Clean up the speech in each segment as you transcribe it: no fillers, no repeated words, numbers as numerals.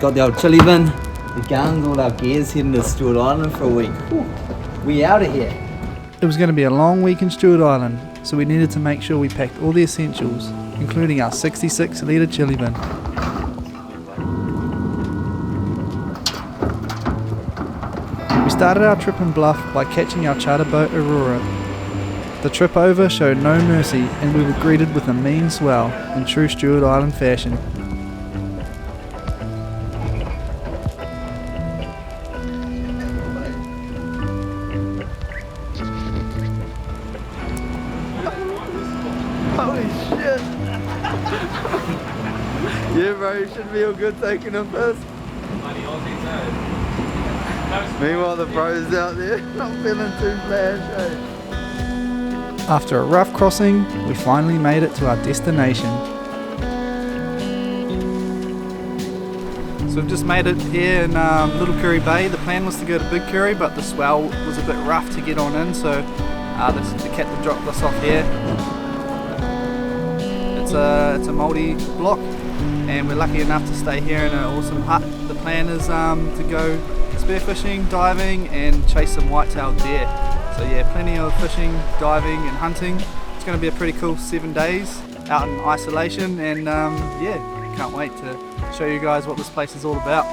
got the old chili bin, the guns, all our gear's heading to Stewart Island for a week. Whew. We out of here. It was going to be a long week in Stewart Island, so we needed to make sure we packed all the essentials, including our 66 litre chili bin. We started our trip in Bluff by catching our charter boat Aurora. The trip over showed no mercy and we were greeted with a mean swell in true Stewart Island fashion. Holy shit! Yeah, bro, you should feel good taking a piss. Meanwhile, the bros out there, not feeling too bad, eh? After a rough crossing, we finally made it to our destination. So we've just made it here in Little Kuri Bay. The plan was to go to Big Kuri, but the swell was a bit rough to get on in, so the captain dropped us off here. It's a multi-block, and we're lucky enough to stay here in an awesome hut. The plan is to go spearfishing, diving, and chase some white-tailed deer. So yeah, plenty of fishing, diving and hunting. It's going to be a pretty cool 7 days out in isolation, and yeah, can't wait to show you guys what this place is all about.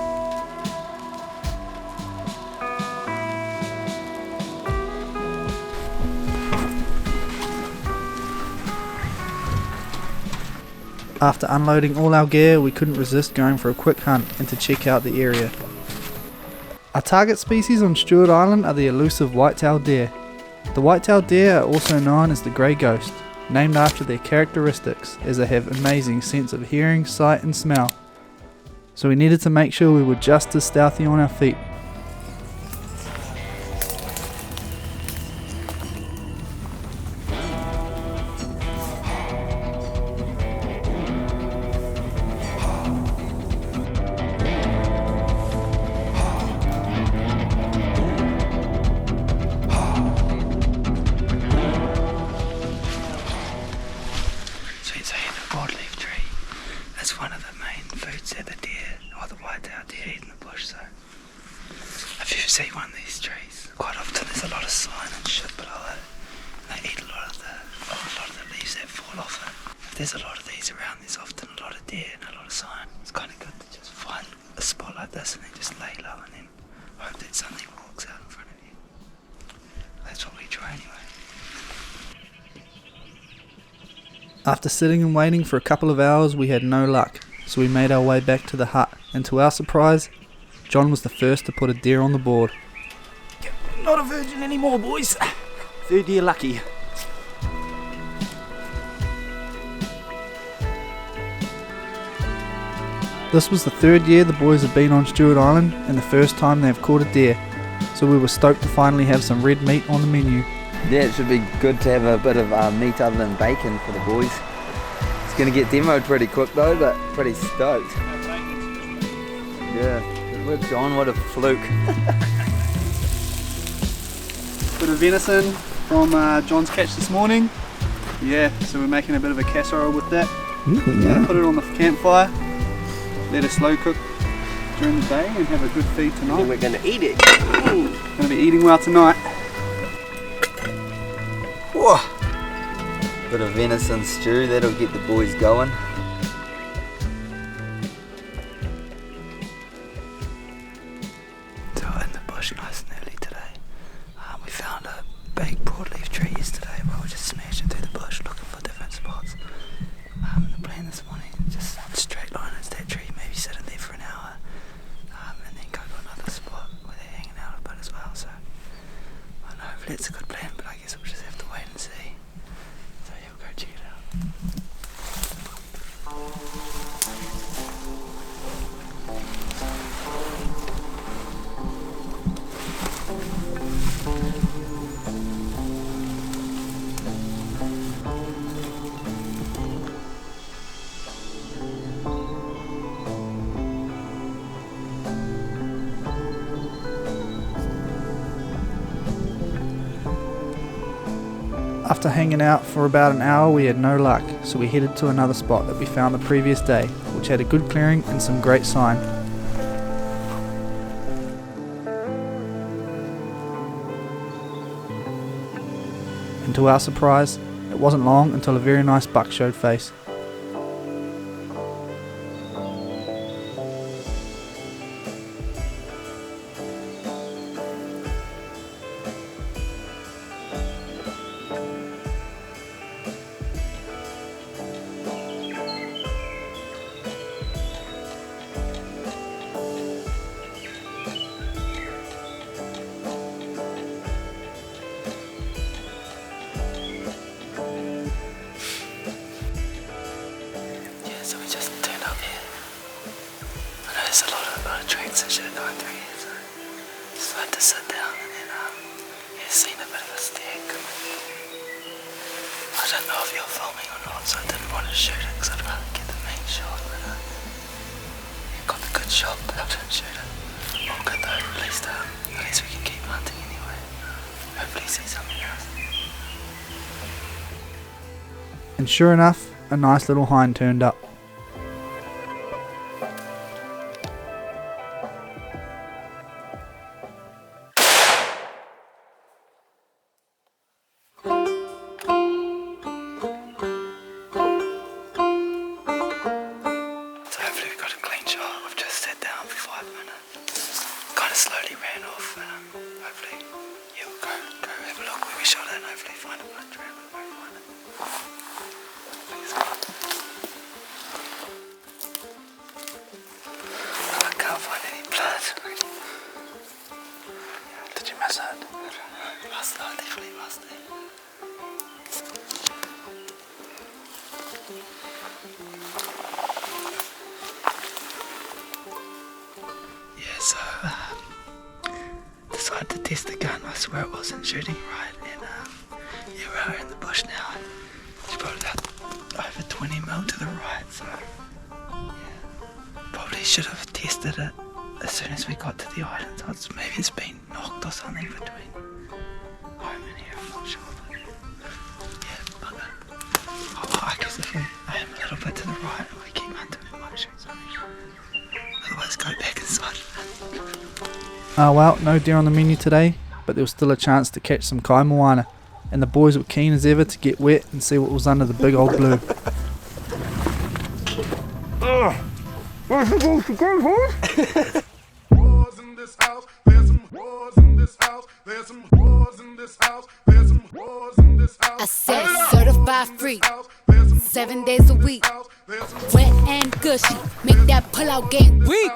After unloading all our gear, we couldn't resist going for a quick hunt and to check out the area. Our target species on Stewart Island are the elusive white-tailed deer. The white-tailed deer are also known as the grey ghost, named after their characteristics, as they have amazing sense of hearing, sight and smell. So we needed to make sure we were just as stealthy on our feet. One of the main foods that the deer, or the white-tailed deer, eat in the bush. So if you see one of these trees, quite often there's a lot of sign and shit below it. They eat a lot of the leaves that fall off it. If there's a lot of these around, there's often a lot of deer and a lot of sign. It's kind of good to just find a spot like this and then just lay low and then hope that something walks out in front of you. That's what we try anyway. After sitting and waiting for a couple of hours, we had no luck, so we made our way back to the hut, and to our surprise, John was the first to put a deer on the board. Not a virgin anymore, boys. Third year lucky. This was the third year the boys have been on Stewart Island, and the first time they've caught a deer, so we were stoked to finally have some red meat on the menu. Yeah, it should be good to have a bit of meat other than bacon for the boys. It's going to get demoed pretty quick though, but pretty stoked. Yeah, good work, John, what a fluke. Bit of venison from John's catch this morning. Yeah, so we're making a bit of a casserole with that. Yeah. Put it on the campfire, let it slow cook during the day and have a good feed tonight. And we're going to eat it. Going to be eating well tonight. Whoa. Bit of venison stew, that'll get the boys going. So in the bush nice and early today. We found a big broadleaf tree yesterday, but we just smashed it through the bush looking for different spots. The plan this morning is just straight line into that tree, maybe sit in there for an hour, and then go to another spot where they're hanging out a bit as well. So I don't know, hopefully it's a good plan, but I guess we'll just have to wait and see. So yeah, we'll go check it out. After hanging out for about an hour, we had no luck, so we headed to another spot that we found the previous day, which had a good clearing and some great sign. to our surprise, it wasn't long until a very nice buck showed face. So we just turned up here. I know there's a lot of tracks and shit going through here, so just had to sit down and then seen a bit of a stag coming. I don't know if you're filming or not, so I didn't want to shoot it because I'd rather get the main shot, but you got the good shot, but I didn't shoot it. All good though, at least we can keep hunting anyway. Hopefully see something else. And sure enough, a nice little hind turned up. Slowly ran off, and hopefully you'll go have a look where we shot it and hopefully find a blood trail where we find it. Thanks, God. I can't find any blood. Did you miss it? Must have, definitely must have. Yeah, so decided to test the gun. I swear it wasn't shooting right, and yeah, we're out in the bush now. It's probably about over 20 mil to the right, so yeah, probably should have tested it as soon as we got to the island. So maybe it's been knocked or something between home and here, I'm not sure, but yeah, bugger. I guess if we aim a little bit to the right and we keep hunting, we might shoot something. Otherwise go back inside. Well, no deer on the menu today, but there was still a chance to catch some kai moana, and the boys were keen as ever to get wet and see what was under the big old blue. Where's the supposed to go, boys? Whores in this house, there's some whores in this house, there's some whores in this house, there's some whores in this house. I said certified free, 7 days a week, wet and gushy, make that pull out game weak.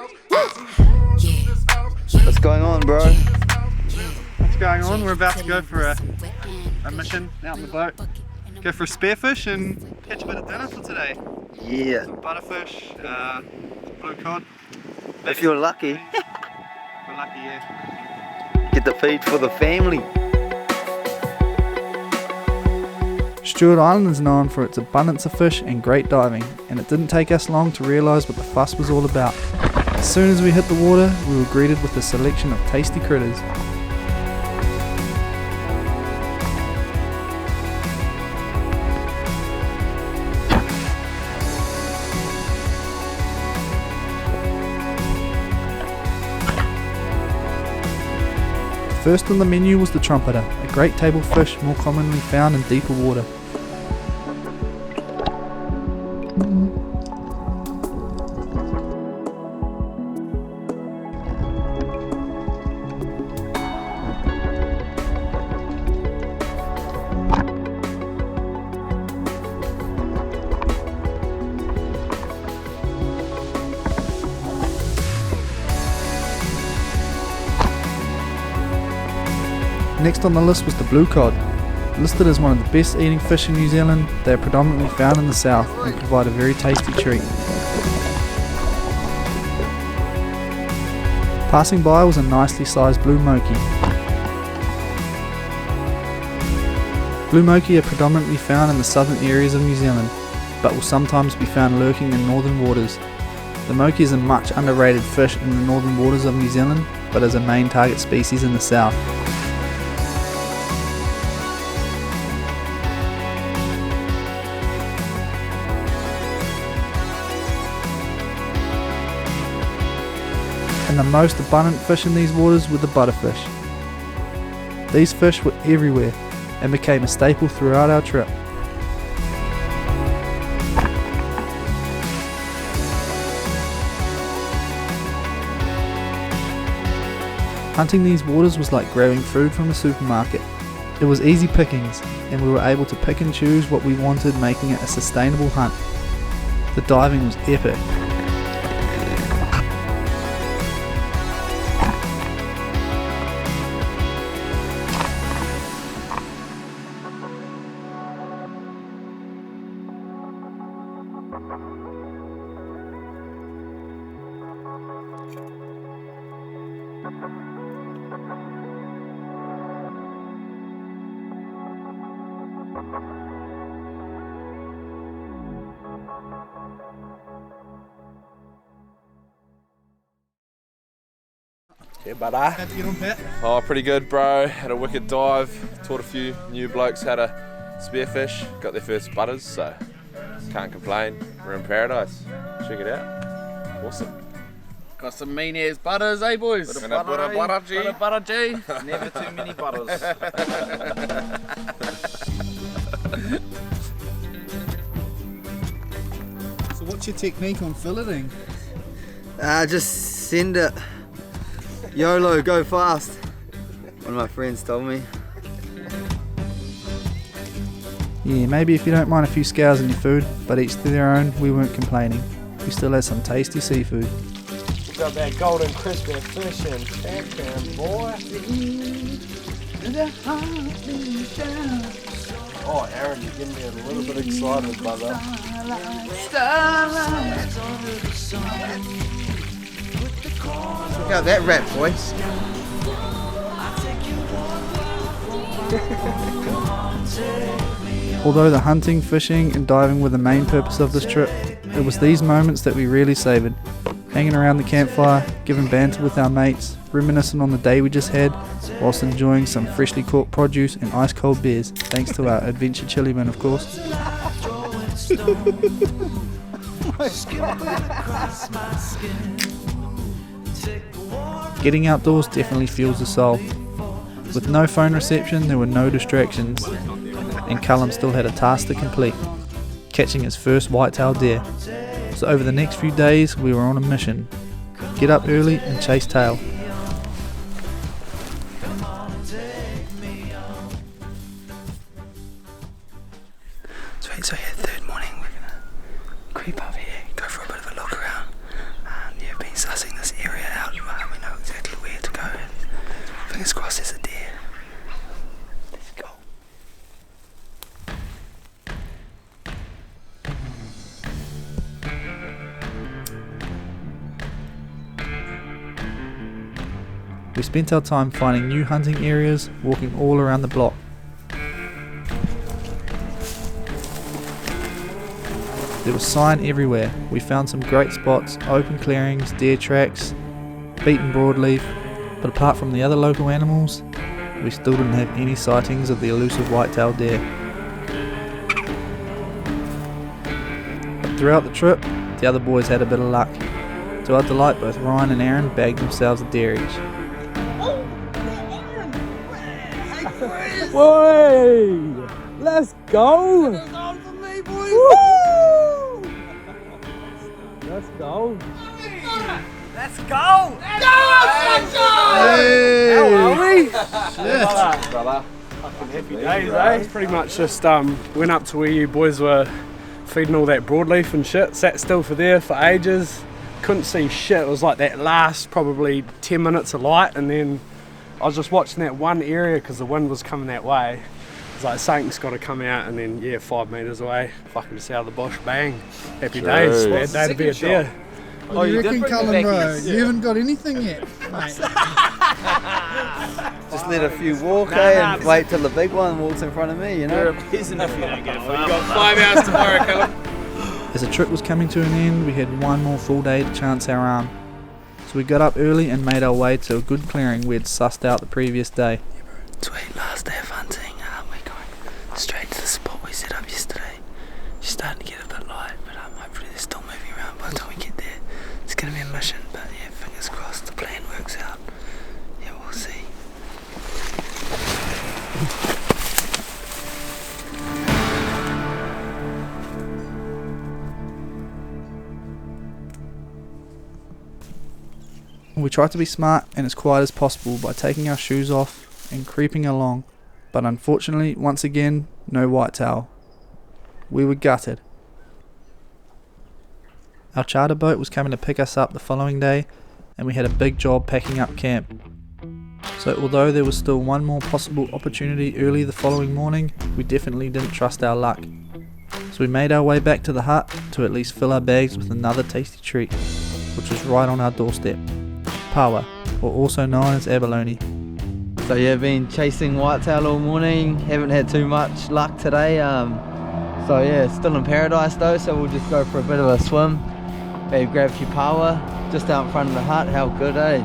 What's going on, bro? What's going on? We're about to go for a mission out in the boat. Go for a spearfish and catch a bit of dinner for today. Yeah. Some butterfish, blue cod. If you're lucky, We're lucky, yeah. get the feed for the family. Stewart Island is known for its abundance of fish and great diving, and it didn't take us long to realise what the fuss was all about. As soon as we hit the water, we were greeted with a selection of tasty critters. First on the menu was the trumpeter, a great table fish more commonly found in deeper water. Next on the list was the blue cod. Listed as one of the best eating fish in New Zealand, they are predominantly found in the south and provide a very tasty treat. Passing by was a nicely sized blue moki. Blue moki are predominantly found in the southern areas of New Zealand, but will sometimes be found lurking in northern waters. The moki is a much underrated fish in the northern waters of New Zealand, but is a main target species in the south. And the most abundant fish in these waters were the butterfish. These fish were everywhere, and became a staple throughout our trip. Hunting these waters was like grabbing food from a supermarket. It was easy pickings, and we were able to pick and choose what we wanted, making it a sustainable hunt. The diving was epic. Yeah, brother. How'd you get on, Pat? Oh, pretty good, bro. Had a wicked dive. Taught a few new blokes how to spearfish. Got their first butters, so can't complain. We're in paradise. Check it out. Awesome. Got some mean ass butters, eh boys? Bit of butter, G. Bit of butter, G. Never too many butters. So what's your technique on filleting? Just send it. YOLO, go fast. One of my friends told me. Yeah, maybe if you don't mind a few scours in your food, but each to their own, we weren't complaining. We still had some tasty seafood. Got that golden crispy fish and backhand, boy. Oh, Aaron, you're getting me a little bit excited, brother. Check out that rat, boys. Although the hunting, fishing and diving were the main purpose of this trip, it was these moments that we really savoured. Hanging around the campfire, giving banter with our mates, reminiscing on the day we just had, whilst enjoying some freshly caught produce and ice cold beers, thanks to our adventure chili bin, of course. Getting outdoors definitely fuels the soul. With no phone reception, there were no distractions, and Callum still had a task to complete, catching his first whitetail deer. So over the next few days we were on a mission. Get up early and chase tail. Sweet, so yeah, third morning we're gonna creep up here, go for a bit of a look around. Yeah, been sussing this area out. We know exactly where to go. Fingers crossed there's a deer. Let's go. We spent our time finding new hunting areas, walking all around the block. There was sign everywhere. We found some great spots, open clearings, deer tracks, beaten broadleaf, but apart from the other local animals, we still didn't have any sightings of the elusive whitetail deer. But throughout the trip, the other boys had a bit of luck. To our delight, both Ryan and Aaron bagged themselves a deer each. Boy! Let's go! Let's go! Let's go! Brother. Fucking happy days, eh? Pretty much just went up to where you boys were feeding all that broadleaf and shit. Sat still for there for ages. Couldn't see shit. It was like that last probably 10 minutes of light, and then I was just watching that one area because the wind was coming that way. It's like something's got to come out, and then yeah, 5 metres away, fucking just out of the bush, bang. Happy days. Bad day to be a deer. Oh, you reckon, Callum, bro? You haven't got anything yet, mate. Just let a few walk, and wait till the big one walks in front of me, you know? You're a peasant if you don't go far. We've got 5 hours tomorrow, Callum. As the trip was coming to an end, we had one more full day to chance our arm. So we got up early and made our way to a good clearing we had sussed out the previous day. Sweet, last day of hunting. We're going straight to the spot we set up yesterday. It's starting to get a bit light, but hopefully they're still moving around by the time we get there. It's going to be a mission, but yeah, fingers crossed the plan works out. Yeah, we'll see. We tried to be smart and as quiet as possible by taking our shoes off and creeping along, but unfortunately, once again, no whitetail. We were gutted. Our charter boat was coming to pick us up the following day, and we had a big job packing up camp. So although there was still one more possible opportunity early the following morning, we definitely didn't trust our luck. So we made our way back to the hut to at least fill our bags with another tasty treat, which was right on our doorstep. Paua, or also known as abalone. So yeah, been chasing whitetail all morning, haven't had too much luck today. So yeah, still in paradise though, so we'll just go for a bit of a swim. Maybe grab a few paua just out in front of the hut. How good, eh?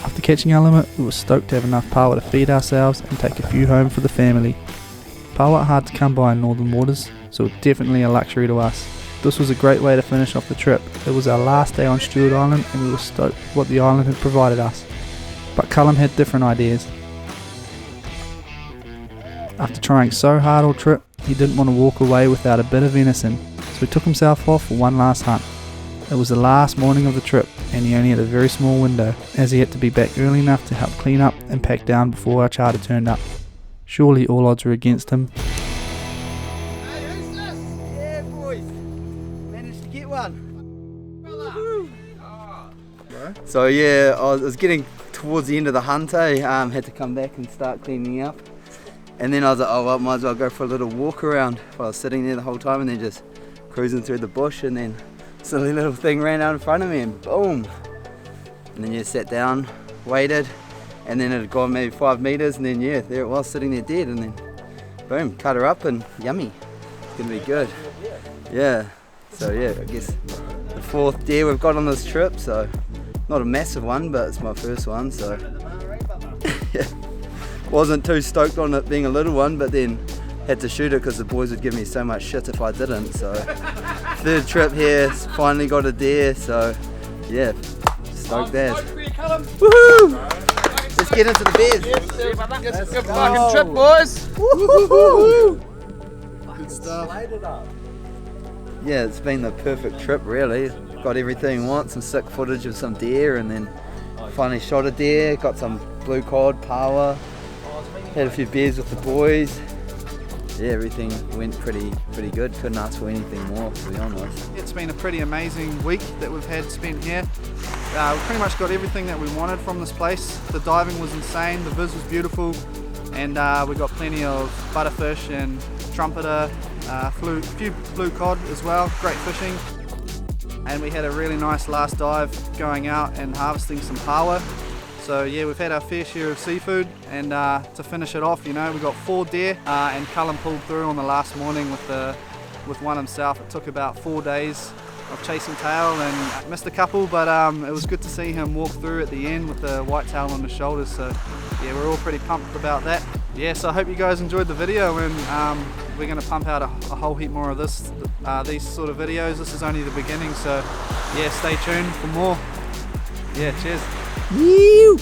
After catching our limit, we were stoked to have enough paua to feed ourselves and take a few home for the family. Paua are hard to come by in northern waters, so it was definitely a luxury to us. This was a great way to finish off the trip. It was our last day on Stewart Island and we were stoked with what the island had provided us. But Cullen had different ideas. After trying so hard all trip, he didn't want to walk away without a bit of venison, so he took himself off for one last hunt. It was the last morning of the trip and he only had a very small window, as he had to be back early enough to help clean up and pack down before our charter turned up. Surely all odds were against him. Hey, who's this? Yeah, boys. Managed to get one. So yeah, I was getting towards the end of the hunt, had to come back and start cleaning up. And then I was like, oh well, might as well go for a little walk around. While I was sitting there the whole time and then just cruising through the bush, and then silly little thing ran out in front of me and boom. And then you sat down, waited, and then it had gone maybe 5 meters, and then yeah, there it was sitting there dead, and then boom, cut her up and yummy. It's gonna be good. Yeah. So yeah, I guess the 4th deer we've got on this trip, so not a massive one, but it's my first one, so yeah. Wasn't too stoked on it being a little one, but then had to shoot it because the boys would give me so much shit if I didn't. So 3rd trip here, finally got a deer, so yeah, stoked as. Woohoo! Let's get into the beers. Good fucking trip, boys. Woohoo! Good stuff. Yeah, it's been the perfect trip really. Got everything we want, some sick footage of some deer, and then finally shot a deer, got some blue cod, paua, had a few beers with the boys. Yeah, everything went pretty good. Couldn't ask for anything more, to be honest. It's been a pretty amazing week that we've had spent here. We pretty much got everything that we wanted from this place. The diving was insane, the viz was beautiful, and we got plenty of butterfish and trumpeter, few blue cod as well, great fishing. And we had a really nice last dive going out and harvesting some paua. So yeah, we've had our fair share of seafood, and to finish it off, you know, we got 4 deer, and Cullen pulled through on the last morning with one himself. It took about 4 days of chasing tail and missed a couple, but it was good to see him walk through at the end with the whitetail on his shoulders. So yeah, we're all pretty pumped about that. Yeah, so I hope you guys enjoyed the video, and we're going to pump out a whole heap more of these sort of videos. This is only the beginning, so yeah, stay tuned for more. Yeah, cheers. Woo!